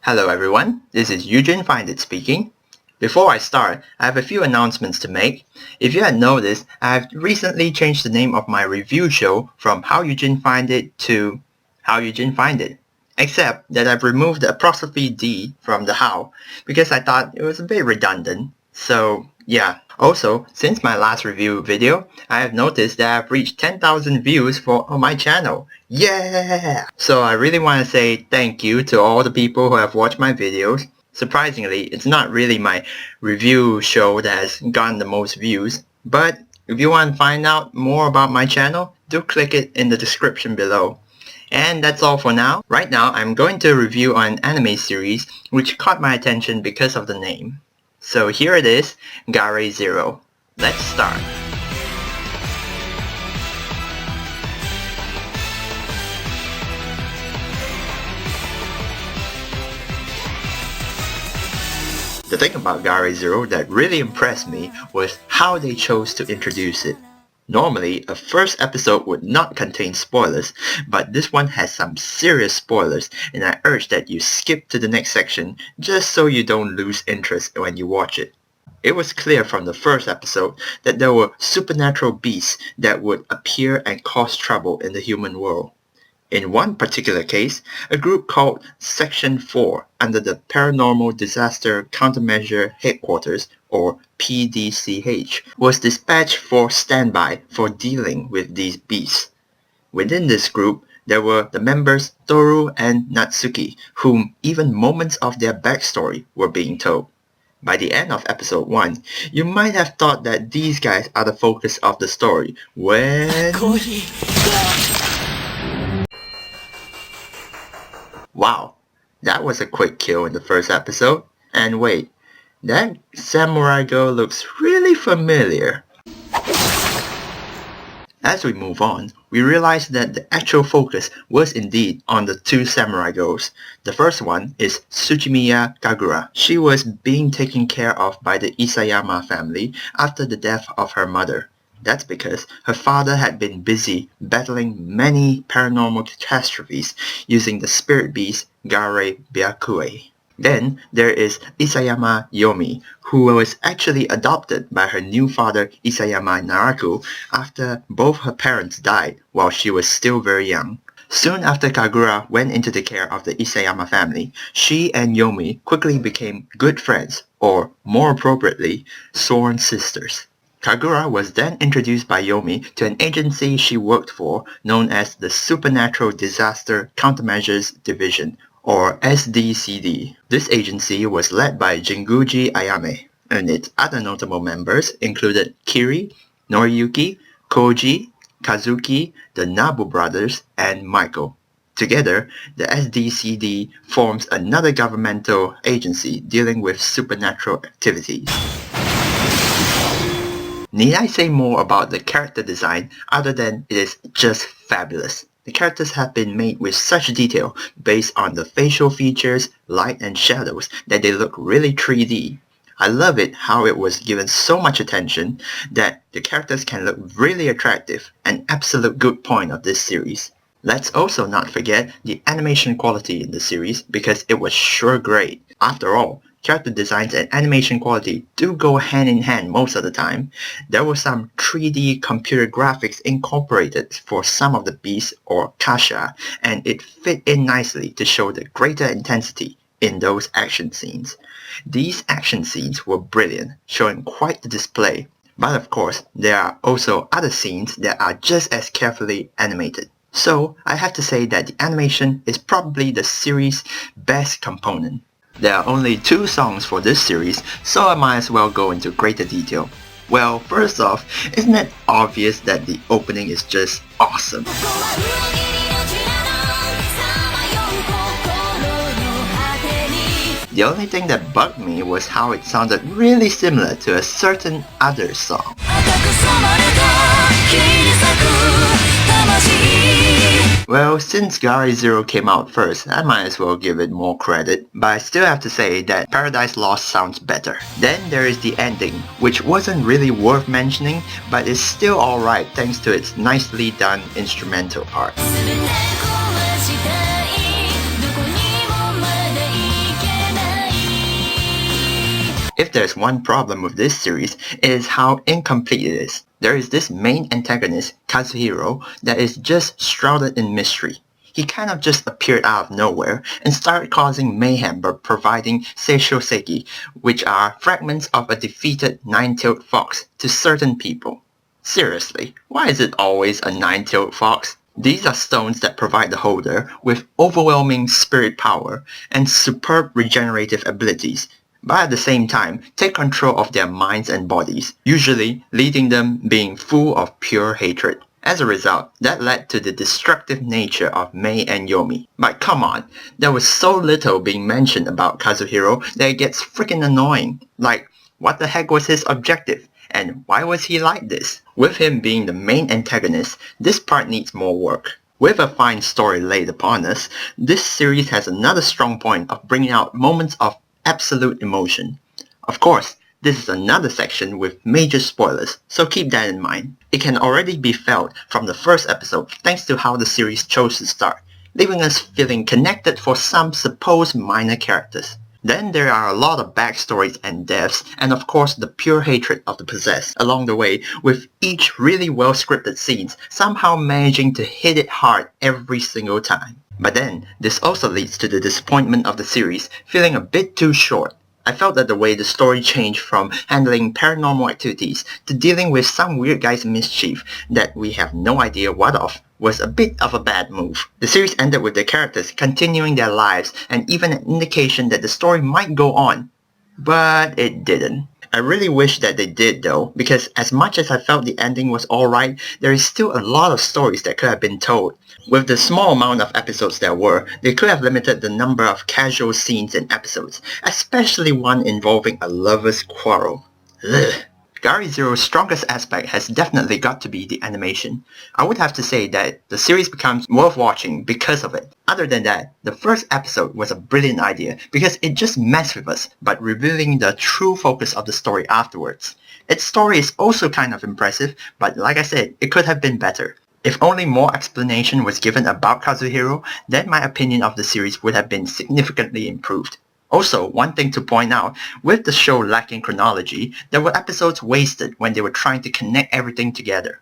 Hello everyone, this is Eugene Find It speaking. Before I start, I have a few announcements to make. If you had noticed, I have recently changed the name of my review show from How Eugene Find It to How Eugene Find It. Except that I've removed the apostrophe D from the how because I thought it was a bit redundant. So yeah. Also, since my last review video, I have noticed that I've reached 10,000 views on my channel. Yeah! So I really want to say thank you to all the people who have watched my videos. Surprisingly, it's not really my review show that has gotten the most views, but if you want to find out more about my channel, do click it in the description below. And that's all for now. Right now, I'm going to review an anime series which caught my attention because of the name. So here it is, Ga-Rei 0. Let's start. The thing about Ga-Rei 0 that really impressed me was how they chose to introduce it. Normally, a first episode would not contain spoilers, but this one has some serious spoilers, and I urge that you skip to the next section just so you don't lose interest when you watch it. It was clear from the first episode that there were supernatural beasts that would appear and cause trouble in the human world. In one particular case, a group called Section 4 under the Paranormal Disaster Countermeasure Headquarters, or PDCH, was dispatched for standby for dealing with these beasts. Within this group, there were the members Toru and Natsuki, whom even moments of their backstory were being told. By the end of episode 1, you might have thought that these guys are the focus of the story, when... Wow, that was a quick kill in the first episode. And wait, that samurai girl looks really familiar. As we move on, we realize that the actual focus was indeed on the two samurai girls. The first one is Tsuchimiya Kagura. She was being taken care of by the Isayama family after the death of her mother. That's because her father had been busy battling many paranormal catastrophes using the spirit beast Ga-Rei Byakue. Then there is Isayama Yomi, who was actually adopted by her new father Isayama Naraku after both her parents died while she was still very young. Soon after Kagura went into the care of the Isayama family, she and Yomi quickly became good friends, or more appropriately, sworn sisters. Kagura was then introduced by Yomi to an agency she worked for known as the Supernatural Disaster Countermeasures Division, or SDCD. This agency was led by Jinguji Ayame, and its other notable members included Kiri, Noriyuki, Koji, Kazuki, the Nabu brothers, and Michael. Together, the SDCD forms another governmental agency dealing with supernatural activities. Need I say more about the character design other than it is just fabulous? The characters have been made with such detail based on the facial features, light and shadows that they look really 3D. I love it how it was given so much attention that the characters can look really attractive, an absolute good point of this series. Let's also not forget the animation quality in the series because it was sure great. After all, character designs and animation quality do go hand in hand most of the time. There were some 3D computer graphics incorporated for some of the beasts or kasha, and it fit in nicely to show the greater intensity in those action scenes. These action scenes were brilliant, showing quite the display. But of course, there are also other scenes that are just as carefully animated. So I have to say that the animation is probably the series' best component. There are only 2 songs for this series, so I might as well go into greater detail. Well, first off, isn't it obvious that the opening is just awesome? The only thing that bugged me was how it sounded really similar to a certain other song. Well, since Ga-Rei 0 came out first, I might as well give it more credit, but I still have to say that Paradise Lost sounds better. Then there is the ending, which wasn't really worth mentioning, but is still alright thanks to its nicely done instrumental part. If there's one problem with this series, it is how incomplete it is. There is this main antagonist, Kazuhiro, that is just shrouded in mystery. He kind of just appeared out of nowhere and started causing mayhem by providing seishoseki, which are fragments of a defeated nine-tailed fox, to certain people. Seriously, why is it always a nine-tailed fox? These are stones that provide the holder with overwhelming spirit power and superb regenerative abilities, but at the same time take control of their minds and bodies, usually leading them being full of pure hatred. As a result, that led to the destructive nature of Mei and Yomi. But come on, there was so little being mentioned about Kazuhiro that it gets freaking annoying. Like, what the heck was his objective? And why was he like this? With him being the main antagonist, this part needs more work. With a fine story laid upon us, this series has another strong point of bringing out moments of absolute emotion. Of course, this is another section with major spoilers, so keep that in mind. It can already be felt from the first episode thanks to how the series chose to start, leaving us feeling connected for some supposed minor characters. Then there are a lot of backstories and deaths, and of course the pure hatred of the possessed along the way, with each really well scripted scenes somehow managing to hit it hard every single time. But then, this also leads to the disappointment of the series feeling a bit too short. I felt that the way the story changed from handling paranormal activities to dealing with some weird guy's mischief that we have no idea what of was a bit of a bad move. The series ended with the characters continuing their lives and even an indication that the story might go on. But it didn't. I really wish that they did though, because as much as I felt the ending was alright, there is still a lot of stories that could have been told. With the small amount of episodes there were, they could have limited the number of casual scenes in episodes, especially one involving a lover's quarrel. Ugh. Ga-Rei Zero's strongest aspect has definitely got to be the animation. I would have to say that the series becomes worth watching because of it. Other than that, the first episode was a brilliant idea because it just messed with us, but revealing the true focus of the story afterwards. Its story is also kind of impressive, but like I said, it could have been better. If only more explanation was given about Kazuhiro, then my opinion of the series would have been significantly improved. Also, one thing to point out, with the show lacking chronology, there were episodes wasted when they were trying to connect everything together.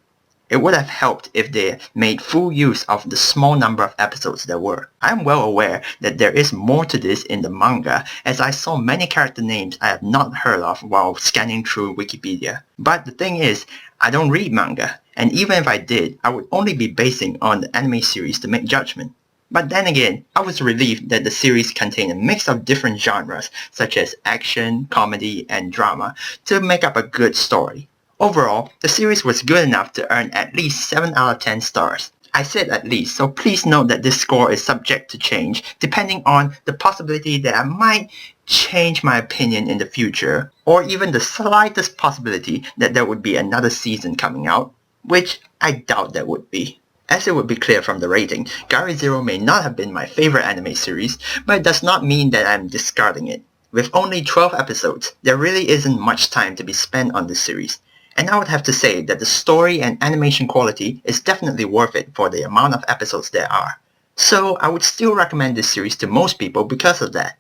It would have helped if they made full use of the small number of episodes there were. I am well aware that there is more to this in the manga, as I saw many character names I have not heard of while scanning through Wikipedia. But the thing is, I don't read manga, and even if I did, I would only be basing on the anime series to make judgment. But then again, I was relieved that the series contained a mix of different genres such as action, comedy, and drama to make up a good story. Overall, the series was good enough to earn at least 7 out of 10 stars. I said at least, so please note that this score is subject to change depending on the possibility that I might change my opinion in the future, or even the slightest possibility that there would be another season coming out, which I doubt there would be. As it would be clear from the rating, Ga-Rei Zero may not have been my favorite anime series, but it does not mean that I'm discarding it. With only 12 episodes, there really isn't much time to be spent on this series, and I would have to say that the story and animation quality is definitely worth it for the amount of episodes there are. So I would still recommend this series to most people because of that.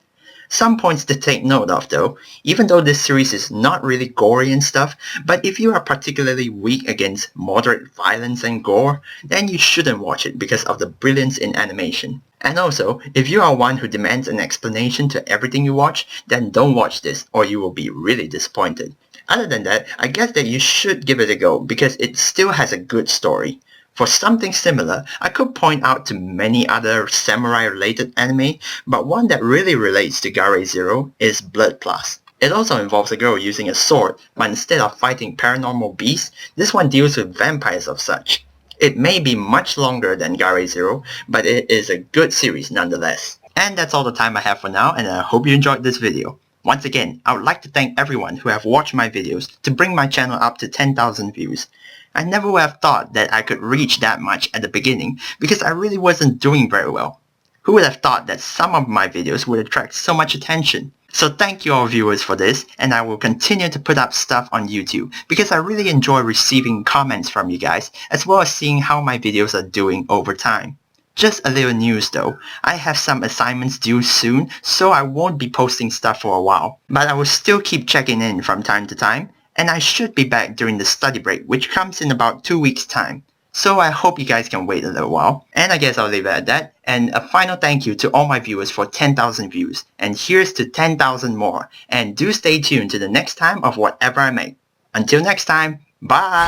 Some points to take note of though, even though this series is not really gory and stuff, but if you are particularly weak against moderate violence and gore, then you shouldn't watch it because of the brilliance in animation. And also, if you are one who demands an explanation to everything you watch, then don't watch this or you will be really disappointed. Other than that, I guess that you should give it a go because it still has a good story. For something similar, I could point out to many other samurai-related anime, but one that really relates to Ga-Rei Zero is Blood Plus. It also involves a girl using a sword, but instead of fighting paranormal beasts, this one deals with vampires of such. It may be much longer than Ga-Rei Zero, but it is a good series nonetheless. And that's all the time I have for now, and I hope you enjoyed this video. Once again, I would like to thank everyone who have watched my videos to bring my channel up to 10,000 views. I never would have thought that I could reach that much at the beginning because I really wasn't doing very well. Who would have thought that some of my videos would attract so much attention? So thank you all viewers for this, and I will continue to put up stuff on YouTube because I really enjoy receiving comments from you guys as well as seeing how my videos are doing over time. Just a little news though, I have some assignments due soon, so I won't be posting stuff for a while. But I will still keep checking in from time to time, and I should be back during the study break, which comes in about 2 weeks time. So I hope you guys can wait a little while. And I guess I'll leave it at that. And a final thank you to all my viewers for 10,000 views. And here's to 10,000 more. And do stay tuned to the next time of whatever I make. Until next time, bye!